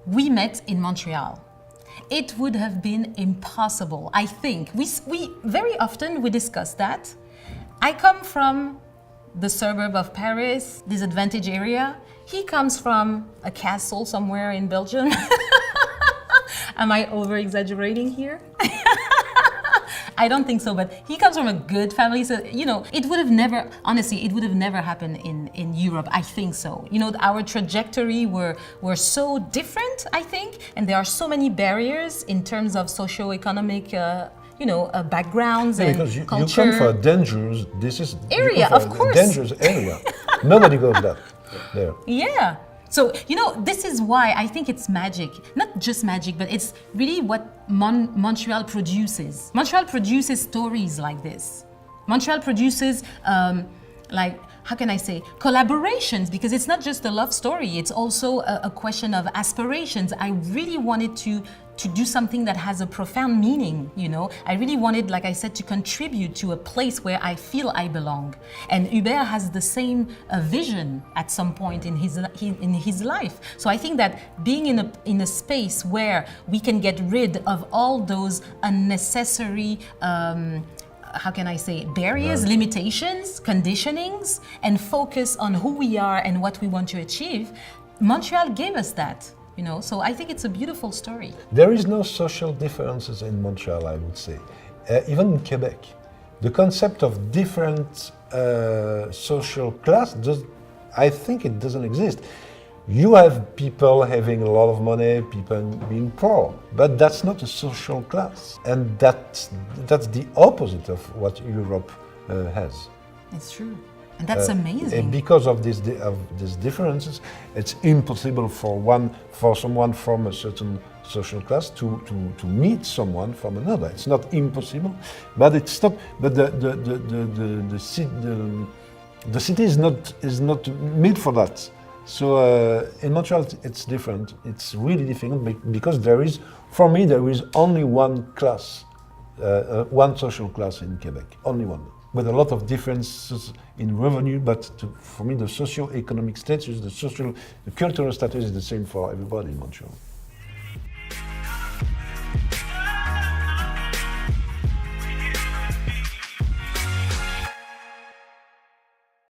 we met in Montreal. It would have been impossible, I think. We very often we discuss that. I come from the suburb of Paris, disadvantaged area. He comes from a castle somewhere in Belgium. Am I over-exaggerating here? I don't think so, but he comes from a good family, so it would have never, honestly, it would have never happened in Europe. I think so. Our trajectory were so different, I think, and there are so many barriers in terms of socioeconomic, backgrounds and because culture. You come from a dangerous, area, of course. A dangerous area. Nobody goes there. Yeah. So, this is why I think it's magic. Not just magic, but it's really what Montreal produces. Montreal produces stories like this. Montreal produces, how can I say, collaborations, because it's not just a love story, it's also a question of aspirations. I really wanted to do something that has a profound meaning, I really wanted, like I said, to contribute to a place where I feel I belong. And Hubert has the same vision at some point in his life. So I think that being in a space where we can get rid of all those unnecessary how can I say, barriers, limitations, conditionings, and focus on who we are and what we want to achieve, Montreal gave us that. So I think it's a beautiful story. There is no social differences in Montreal, I would say. Even in Quebec, the concept of different social class, I think it doesn't exist. You have people having a lot of money, people being poor, but that's not a social class. And that's the opposite of what Europe has. It's true. And that's amazing. And because of these differences, it's impossible for someone from a certain social class to meet someone from another. It's not impossible, but it's not. But the city is not made for that. So in Montreal, it's different. It's really difficult because for me, there is only one class, one social class in Quebec, only one, with a lot of differences in revenue. But for me, the socio-economic status, the cultural status is the same for everybody in Montreal.